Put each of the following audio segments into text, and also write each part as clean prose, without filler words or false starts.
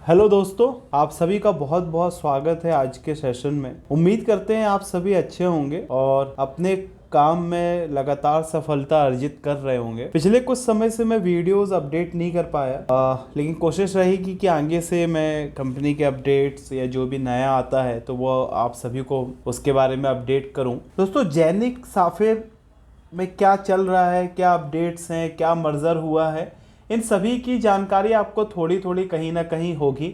Hello दोस्तों, आप सभी का बहुत बहुत स्वागत है आज के सेशन में। उम्मीद करते हैं आप सभी अच्छे होंगे और अपने काम में लगातार सफलता अर्जित कर रहे होंगे। पिछले कुछ समय से मैं वीडियोस अपडेट नहीं कर पाया, लेकिन कोशिश रहेगी कि आगे से मैं कंपनी के अपडेट्स या जो भी नया आता है तो वो आप सभी को उसके बारे में अपडेट करूं। दोस्तों, जेनिक साफिर में क्या चल रहा है, क्या अपडेट्स हैं, क्या मर्जर हुआ है, इन सभी की जानकारी आपको थोड़ी थोड़ी कहीं ना कहीं होगी,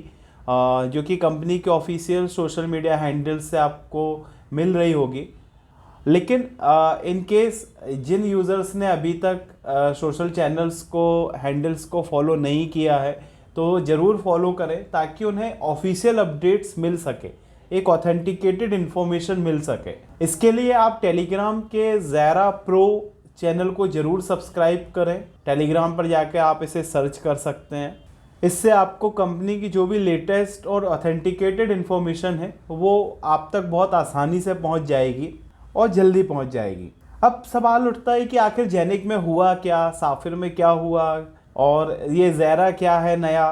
जो कि कंपनी के ऑफिशियल सोशल मीडिया हैंडल्स से आपको मिल रही होगी। लेकिन इन केस जिन यूज़र्स ने अभी तक सोशल चैनल्स को हैंडल्स को फॉलो नहीं किया है तो ज़रूर फॉलो करें, ताकि उन्हें ऑफिशियल अपडेट्स मिल सके, एक ऑथेंटिकेटेड इन्फॉर्मेशन मिल सके। इसके लिए आप टेलीग्राम के ज़ेरा प्रो चैनल को ज़रूर सब्सक्राइब करें। टेलीग्राम पर जाकर आप इसे सर्च कर सकते हैं। इससे आपको कंपनी की जो भी लेटेस्ट और ऑथेंटिकेटेड इन्फॉर्मेशन है वो आप तक बहुत आसानी से पहुंच जाएगी और जल्दी पहुंच जाएगी। अब सवाल उठता है कि आखिर जेनिक में हुआ क्या, साफिर में क्या हुआ और ये ज़ेरा क्या है नया।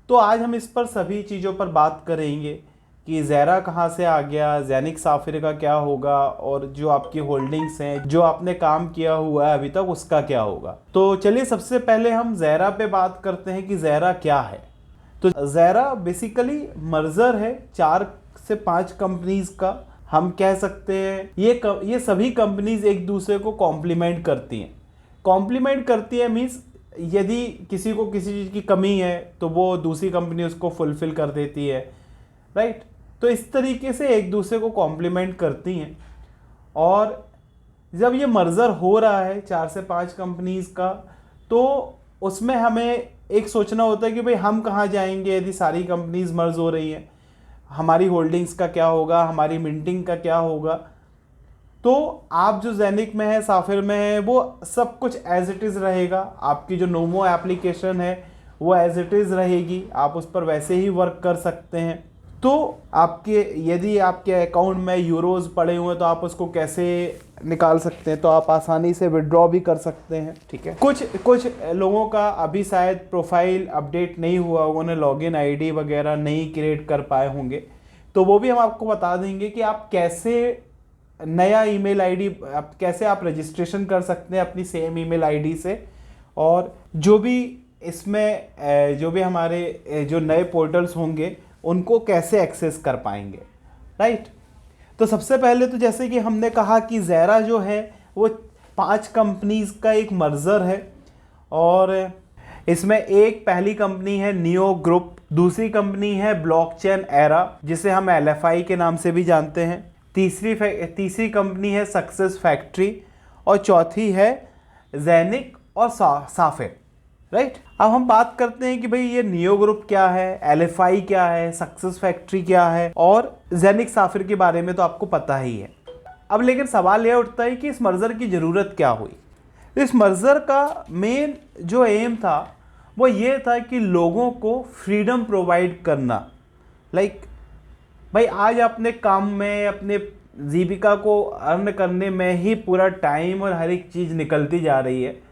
तो आज हम इस पर सभी चीज़ों पर बात करेंगे कि ज़ेरा कहाँ से आ गया, जेनिक साफिर का क्या होगा, और जो आपकी होल्डिंग्स हैं, जो आपने काम किया हुआ है अभी तक, उसका क्या होगा। तो चलिए सबसे पहले हम ज़ेरा पे बात करते हैं कि ज़ेरा क्या है। तो ज़ेरा बेसिकली मर्जर है 4 से 5 कंपनीज का। हम कह सकते हैं ये सभी कंपनीज एक दूसरे को कॉम्प्लीमेंट करती हैं। कॉम्प्लीमेंट करती है मीन्स यदि किसी को किसी चीज़ की कमी है तो वो दूसरी कंपनी उसको फुलफिल कर देती है, राइट। तो इस तरीके से एक दूसरे को कॉम्प्लीमेंट करती हैं। और जब ये मर्जर हो रहा है 4 से 5 कंपनीज का, तो उसमें हमें एक सोचना होता है कि भाई हम कहाँ जाएंगे यदि सारी कंपनीज मर्ज हो रही हैं, हमारी होल्डिंग्स का क्या होगा, हमारी मिंटिंग का क्या होगा। तो आप जो जेनिक में है, साफिर में है, वो सब कुछ एज इट इज़ रहेगा। आपकी जो नोमो एप्लीकेशन है वो एज इट इज़ रहेगी, आप उस पर वैसे ही वर्क कर सकते हैं। तो आपके यदि आपके अकाउंट में यूरोज़ पड़े हुए हैं तो आप उसको कैसे निकाल सकते हैं, तो आप आसानी से विड्रॉ भी कर सकते हैं, ठीक है। कुछ लोगों का अभी शायद प्रोफाइल अपडेट नहीं हुआ, उन्होंने लॉगिन आईडी वगैरह नहीं क्रिएट कर पाए होंगे, तो वो भी हम आपको बता देंगे कि आप कैसे नया ईमेल आईडी कैसे आप रजिस्ट्रेशन कर सकते हैं अपनी सेम ईमेल आईडी से। और जो भी इसमें जो भी हमारे जो नए पोर्टल्स होंगे उनको कैसे एक्सेस कर पाएंगे, राइट। तो सबसे पहले तो जैसे कि हमने कहा कि ज़ेरा जो है वो 5 कंपनीज का एक मर्जर है। और इसमें एक पहली कंपनी है नियो ग्रुप, दूसरी कंपनी है ब्लॉकचेन एरा जिसे हम LFI के नाम से भी जानते हैं, तीसरी कंपनी है सक्सेस फैक्ट्री, और चौथी है जेनिक और साफिर, राइट। अब हम बात करते हैं कि भाई ये नियो ग्रुप क्या है, LFI क्या है, सक्सेस फैक्ट्री क्या है, और जेनिक साफिर के बारे में तो आपको पता ही है। अब लेकिन सवाल यह उठता है कि इस मर्जर की ज़रूरत क्या हुई। इस मर्जर का मेन जो एम था वो ये था कि लोगों को फ्रीडम प्रोवाइड करना। लाइक भाई आज अपने काम में, अपने जीविका को अर्न करने में ही पूरा टाइम और हर एक चीज़ निकलती जा रही है,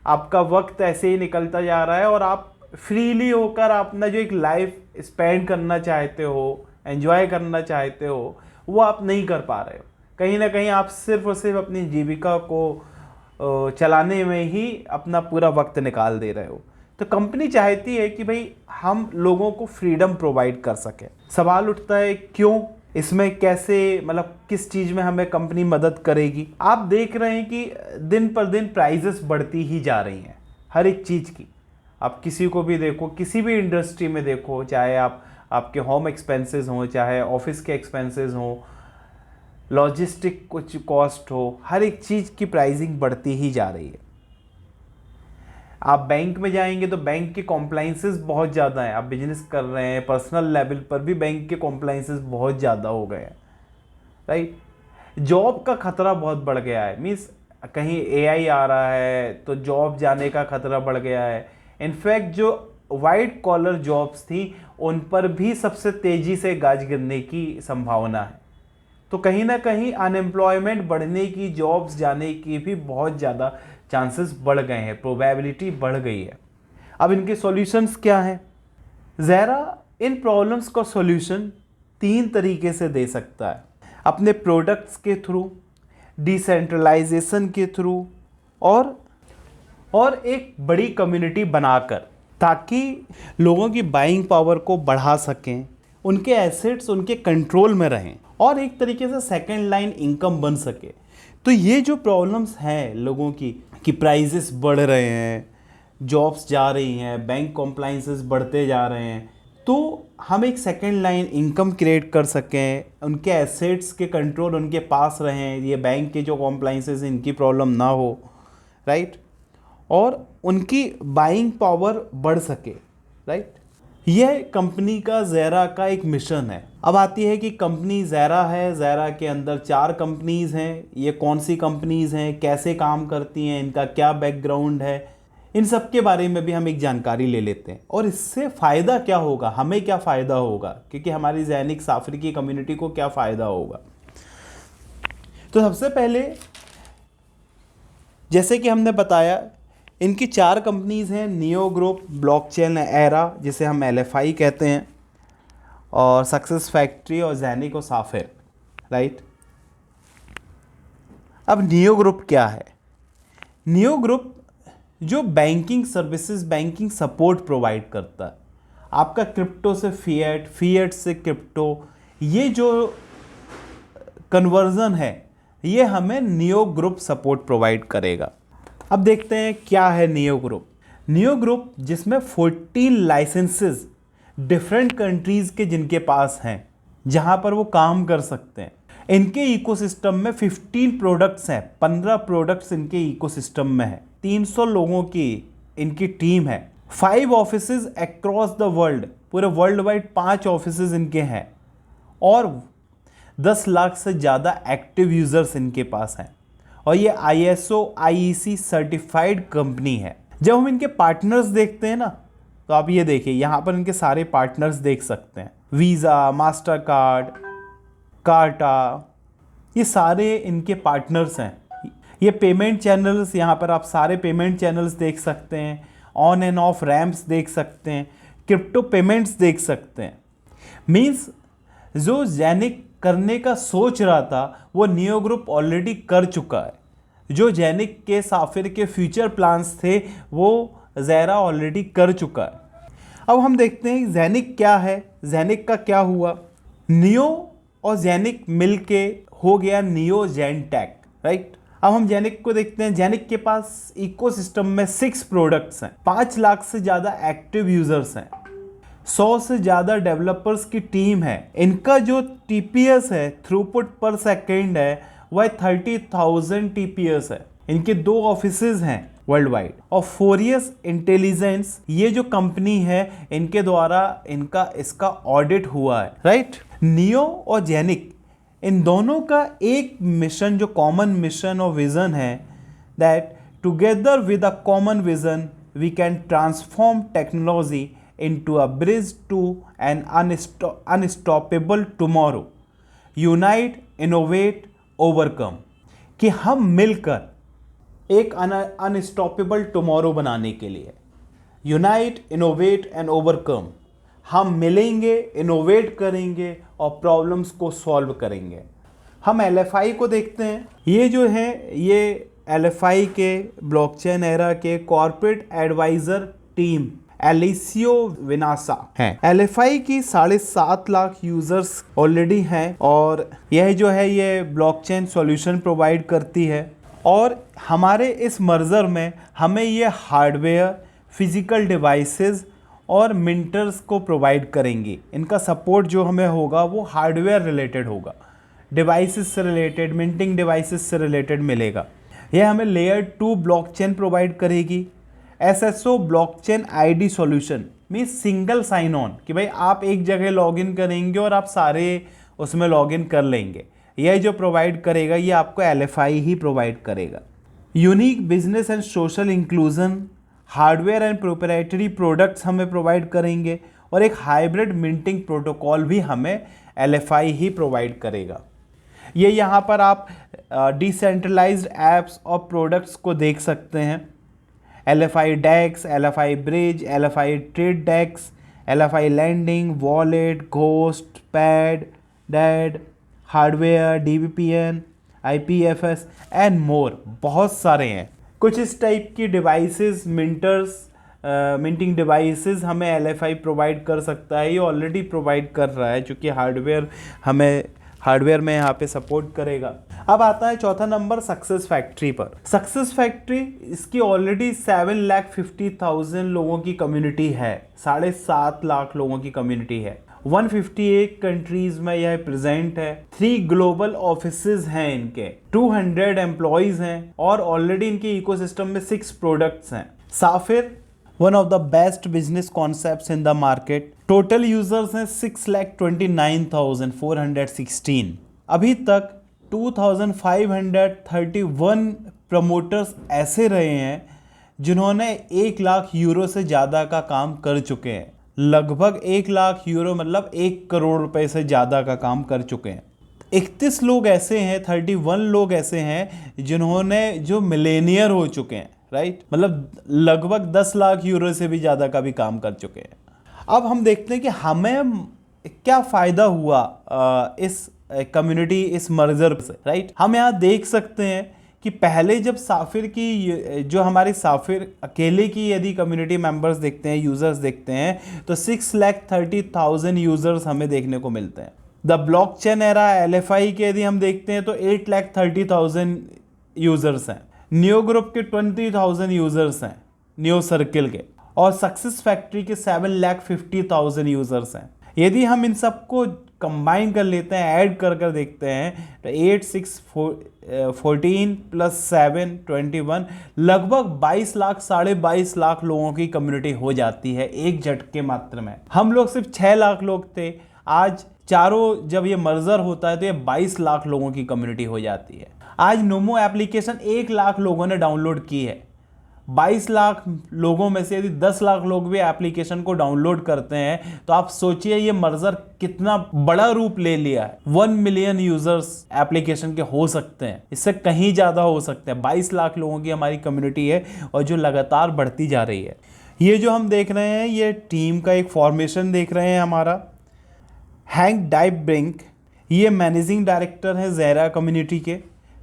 आपका वक्त ऐसे ही निकलता जा रहा है और आप फ्रीली होकर अपना जो एक लाइफ स्पेंड करना चाहते हो, एंजॉय करना चाहते हो, वो आप नहीं कर पा रहे हो। कहीं ना कहीं आप सिर्फ और सिर्फ अपनी जीविका को चलाने में ही अपना पूरा वक्त निकाल दे रहे हो। तो कंपनी चाहती है कि भाई हम लोगों को फ्रीडम प्रोवाइड कर सके। सवाल उठता है क्यों, इसमें कैसे, मतलब किस चीज़ में हमें कंपनी मदद करेगी। आप देख रहे हैं कि दिन पर दिन प्राइजेस बढ़ती ही जा रही हैं हर एक चीज़ की। आप किसी को भी देखो, किसी भी इंडस्ट्री में देखो, चाहे आपके होम एक्सपेंसेस हों, चाहे ऑफिस के एक्सपेंसेस हों, लॉजिस्टिक कुछ कॉस्ट हो, हर एक चीज़ की प्राइसिंग बढ़ती ही जा रही है। आप बैंक में जाएंगे तो बैंक के कॉम्प्लाइंसेस बहुत ज़्यादा हैं। आप बिजनेस कर रहे हैं, पर्सनल लेवल पर भी बैंक के कॉम्प्लाइंसेस बहुत ज़्यादा हो गए हैं, राइट। जॉब का खतरा बहुत बढ़ गया है, मीन्स कहीं AI आ रहा है तो जॉब जाने का खतरा बढ़ गया है। इनफैक्ट जो वाइट कॉलर जॉब्स थी उन पर भी सबसे तेज़ी से गाज गिरने की संभावना है। तो कहीं ना कहीं अनएम्प्लॉयमेंट बढ़ने की, जॉब्स जाने की भी बहुत ज़्यादा चांसेस बढ़ गए हैं, प्रोबेबिलिटी बढ़ गई है। अब इनके सॉल्यूशंस क्या हैं। ज़ेरा इन प्रॉब्लम्स का सॉल्यूशन 3 तरीके से दे सकता है, अपने प्रोडक्ट्स के थ्रू, डिसेंट्रलाइजेशन के थ्रू और एक बड़ी कम्युनिटी बनाकर, ताकि लोगों की बाइंग पावर को बढ़ा सकें, उनके एसेट्स उनके कंट्रोल में रहें और एक तरीके से सेकंड लाइन इनकम बन सके। तो ये जो प्रॉब्लम्स हैं लोगों की कि प्राइसेस बढ़ रहे हैं, जॉब्स जा रही हैं, बैंक कॉम्प्लाइंसेस बढ़ते जा रहे हैं, तो हम एक सेकंड लाइन इनकम क्रिएट कर सकें, उनके एसेट्स के कंट्रोल उनके पास रहें, ये बैंक के जो कॉम्प्लाइंसेस इनकी प्रॉब्लम ना हो, राइट, और उनकी बाइंग पावर बढ़ सके, राइट। यह कंपनी का ज़ेरा का एक मिशन है। अब आती है कि कंपनी ज़ेरा है, ज़ेरा के अंदर 4 कंपनीज हैं, ये कौन सी कंपनीज हैं, कैसे काम करती हैं, इनका क्या बैकग्राउंड है, इन सब के बारे में भी हम एक जानकारी ले लेते हैं और इससे फ़ायदा क्या होगा, हमें क्या फ़ायदा होगा, क्योंकि हमारी ज़ैनिक साफरी की कम्युनिटी को क्या फ़ायदा होगा। तो सबसे पहले जैसे कि हमने बताया, इनकी 4 कंपनीज हैं, नियो ग्रुप, ब्लॉकचेन एरा जिसे हम LFI कहते हैं, और सक्सेस फैक्ट्री और ज़ैनिक और साफिर, राइट। अब नियो ग्रुप क्या है? नियो ग्रुप जो banking services, banking support provide करता है, आपका क्रिप्टो से फिएट, फिएट से क्रिप्टो, ये जो कन्वर्जन है ये हमें नियो ग्रुप सपोर्ट प्रोवाइड करेगा। अब देखते हैं क्या है नियो ग्रुप। नियो ग्रुप जिसमें 14 लाइसेंसेस डिफरेंट कंट्रीज़ के जिनके पास हैं, जहां पर वो काम कर सकते हैं। इनके इकोसिस्टम में 15 प्रोडक्ट्स हैं, 15 प्रोडक्ट्स इनके इकोसिस्टम में है, 300 लोगों की इनकी टीम है, 5 ऑफिसेज अक्रॉस द वर्ल्ड, पूरे वर्ल्ड वाइड 5 ऑफिसेज इनके हैं, और 10 लाख से ज़्यादा एक्टिव यूज़र्स इनके पास हैं, और ये ISO IEC सर्टिफाइड कंपनी है। जब हम इनके पार्टनर्स देखते हैं ना, तो आप ये देखिए यहाँ पर इनके सारे पार्टनर्स देख सकते हैं, वीज़ा, मास्टर कार्ड, कार्टा, ये सारे इनके पार्टनर्स हैं। ये पेमेंट चैनल्स, यहाँ पर आप सारे पेमेंट चैनल्स देख सकते हैं, ऑन एंड ऑफ रैम्प्स देख सकते हैं, क्रिप्टो पेमेंट्स देख सकते हैं। मीन्स जो ज़ैनिक करने का सोच रहा था वो नियो ग्रुप ऑलरेडी कर चुका है। जो ज़ैनिक के साफिर के फ्यूचर प्लान्स थे वो ज़ेरा ऑलरेडी कर चुका है। अब हम देखते हैं ज़ैनिक क्या है, ज़ैनिक का क्या हुआ। नियो और ज़ैनिक मिलके हो गया नियो ज़ैनटेक, राइट। अब हम ज़ैनिक को देखते हैं। ज़ैनिक के पास इकोसिस्टम में 6 प्रोडक्ट्स हैं, 5 लाख से ज़्यादा एक्टिव यूज़र्स हैं, 100 से ज़्यादा डेवलपर्स की टीम है। इनका जो TPS है, थ्रूपुट पर सेकेंड है, वह 30,000 TPS है। इनके 2 ऑफिसेज हैं वर्ल्ड वाइड, और फोरियस इंटेलिजेंस ये जो कंपनी है इनके द्वारा इसका ऑडिट हुआ है, राइट। नियो और ज़ैनिक इन दोनों का एक मिशन, जो कॉमन मिशन और विजन है, that together with a common vision we can transform technology into a bridge to an unstoppable tomorrow, unite, innovate, overcome, कि हम मिलकर एक अनस्टॉपेबल टुमारो बनाने के लिए, यूनाइट, इनोवेट एंड ओवरकम, हम मिलेंगे, इनोवेट करेंगे और प्रॉब्लम्स को सॉल्व करेंगे। हम LFI को देखते हैं। ये जो है ये LFI के ब्लॉकचेन एरा के कॉर्पोरेट एडवाइजर टीम एलिसियो विनासा है। LFI की 7.5 लाख यूजर्स ऑलरेडी हैं, और यह जो है ये ब्लॉकचेन सॉल्यूशन प्रोवाइड करती है। और हमारे इस मर्जर में हमें ये हार्डवेयर, फिजिकल डिवाइसेस और मिंटर्स को प्रोवाइड करेंगी। इनका सपोर्ट जो हमें होगा वो हार्डवेयर रिलेटेड होगा, डिवाइसेस से रिलेटेड, मिंटिंग डिवाइसेस से रिलेटेड मिलेगा। यह हमें लेयर 2 ब्लॉकचेन प्रोवाइड करेगी। SSO blockchain ID solution means single sign on, कि भाई आप एक जगह लॉगिन करेंगे और आप सारे उसमें लॉगिन कर लेंगे। यह जो प्रोवाइड करेगा ये आपको LFI ही प्रोवाइड करेगा। Unique business and social inclusion, hardware and proprietary products हमें प्रोवाइड करेंगे, और एक हाइब्रिड मिंटिंग प्रोटोकॉल भी हमें LFI ही प्रोवाइड करेगा। ये यहाँ पर आप डिसेंट्रलाइज्ड ऐप्स और प्रोडक्ट्स को देख सकते हैं। LFI DEX, LFI Bridge, LFI Trade DEX, LFI landing, wallet, ghost, pad, dad, hardware, DVPN, IPFS and more, बहुत सारे हैं। कुछ इस टाइप की डिवाइसेस, मिंटिंग डिवाइसेस हमें LFI प्रोवाइड कर सकता है। ये ऑलरेडी प्रोवाइड कर रहा है, चूँकि हार्डवेयर में यहाँ पे सपोर्ट करेगा। अब आता है चौथा नंबर सक्सेस फैक्ट्री पर। सक्सेस फैक्ट्री, इसकी ऑलरेडी 7,50,000 लोगों की कम्युनिटी है, 7.5 लाख लोगों की कम्युनिटी है। 158 कंट्रीज में यह प्रेजेंट है। 3 ग्लोबल ऑफिसेज हैं इनके, 200 एम्प्लॉयज हैं और ऑलरेडी इनके इकोसिस्टम में 6 प्रोडक्ट्स हैं। साफिर, one of the best business concepts in the market. Total users हैं 6,29,416। अभी तक 2,531 प्रमोटर्स ऐसे रहे हैं जिन्होंने 1 लाख यूरो से ज़्यादा का काम कर चुके हैं। लगभग 1 लाख यूरो मतलब 1 करोड़ रुपए से ज़्यादा का काम कर चुके हैं। 31 लोग ऐसे हैं, 31 लोग ऐसे हैं जो मिलेनियर हो चुके हैं, राइट, मतलब लगभग 10 लाख यूरो से भी ज़्यादा का भी काम कर चुके हैं। अब हम देखते हैं कि हमें क्या फ़ायदा हुआ इस कम्युनिटी, इस मर्जर से, राइट। हम यहाँ देख सकते हैं कि पहले जब साफिर की, जो हमारी साफिर अकेले की यदि कम्युनिटी मेंबर्स देखते हैं, यूज़र्स देखते हैं, तो 6,30,000 यूज़र्स हमें देखने को मिलते हैं। द ब्लॉकचेन एरा LFI के यदि हम देखते हैं तो 8,30,000 यूज़र्स हैं। न्यू ग्रुप के 20,000 यूज़र्स हैं, न्यू सर्किल के, और सक्सेस फैक्ट्री के 7,50,000 यूज़र्स हैं। यदि हम इन सबको कंबाइन कर लेते हैं, ऐड कर देखते हैं, तो 8, 6, 14 + 7, 21, लगभग 22 लाख, 22.5 लाख लोगों की कम्युनिटी हो जाती है एक झटके मात्र में। हम लोग सिर्फ 6 लाख लोग थे, आज चारों जब ये मर्जर होता है तो ये 22 लाख लोगों की कम्युनिटी हो जाती है। आज नोमो एप्लीकेशन 1 लाख लोगों ने डाउनलोड की है। 22 लाख लोगों में से यदि 10 लाख लोग भी एप्लीकेशन को डाउनलोड करते हैं तो आप सोचिए ये मर्जर कितना बड़ा रूप ले लिया है। 1 मिलियन यूजर्स एप्लीकेशन के हो सकते हैं, इससे कहीं ज़्यादा हो सकते हैं। 22 लाख लोगों की हमारी कम्युनिटी है और जो लगातार बढ़ती जा रही है। ये जो हम देख रहे हैं, ये टीम का एक फॉर्मेशन देख रहे हैं हमारा। हैंक डाइब्रिंक, ये मैनेजिंग डायरेक्टर हैं ज़ेरा कम्युनिटी के,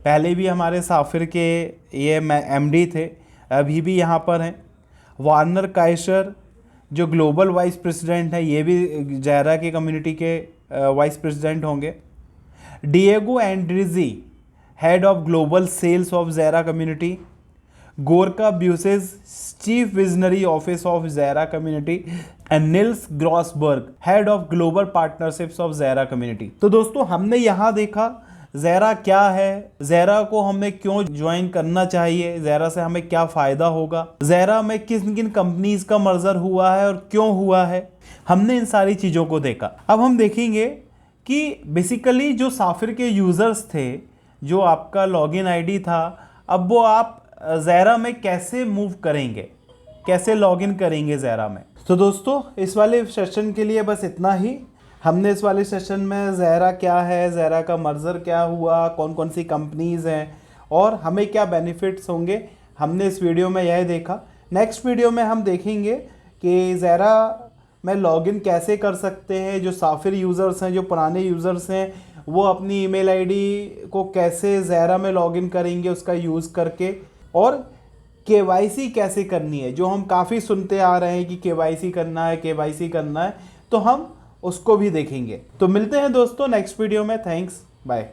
पहले भी हमारे साफिर के ये MD थे, अभी भी यहाँ पर हैं। वार्नर काइशर जो ग्लोबल वाइस प्रेसिडेंट है, ये भी ज़ेरा की कम्युनिटी के वाइस प्रेसिडेंट होंगे। डिएगो एंड्रिजी, head of global sales of Zera community. Gorka ब्यूसेस, chief visionary office of Zera community. And Nils Grossberg, head of global partnerships of Zera community. तो दोस्तों, हमने यहाँ देखा ज़ेरा क्या है, ज़ेरा को हमें क्यों ज्वाइन करना चाहिए, ज़ेरा से हमें क्या फ़ायदा होगा, ज़ेरा में किन किन कंपनीज का मर्जर हुआ है और क्यों हुआ है। हमने इन सारी चीज़ों को देखा। अब हम देखेंगे कि बेसिकली जो साफिर के यूज़र्स थे, जो आपका लॉगिन आईडी था, अब वो आप ज़ेरा में कैसे मूव करेंगे, कैसे लॉगिन करेंगे ज़ेरा में। तो दोस्तों, इस वाले सेशन के लिए बस इतना ही। हमने इस वाले सेशन में ज़ेरा क्या है, ज़ेरा का मर्जर क्या हुआ, कौन कौन सी कंपनीज़ हैं और हमें क्या बेनिफिट्स होंगे, हमने इस वीडियो में यह देखा। नेक्स्ट वीडियो में हम देखेंगे कि ज़ेरा में लॉगिन कैसे कर सकते हैं। जो साफिर यूज़र्स हैं, जो पुराने यूज़र्स हैं, वो अपनी ईमेल आईडी को कैसे ज़ेरा में लॉगिन करेंगे उसका यूज़ करके, और KYC कैसे करनी है, जो हम काफ़ी सुनते आ रहे हैं कि KYC करना है, KYC करना है, तो हम उसको भी देखेंगे। तो मिलते हैं दोस्तों नेक्स्ट वीडियो में। Thanks, bye.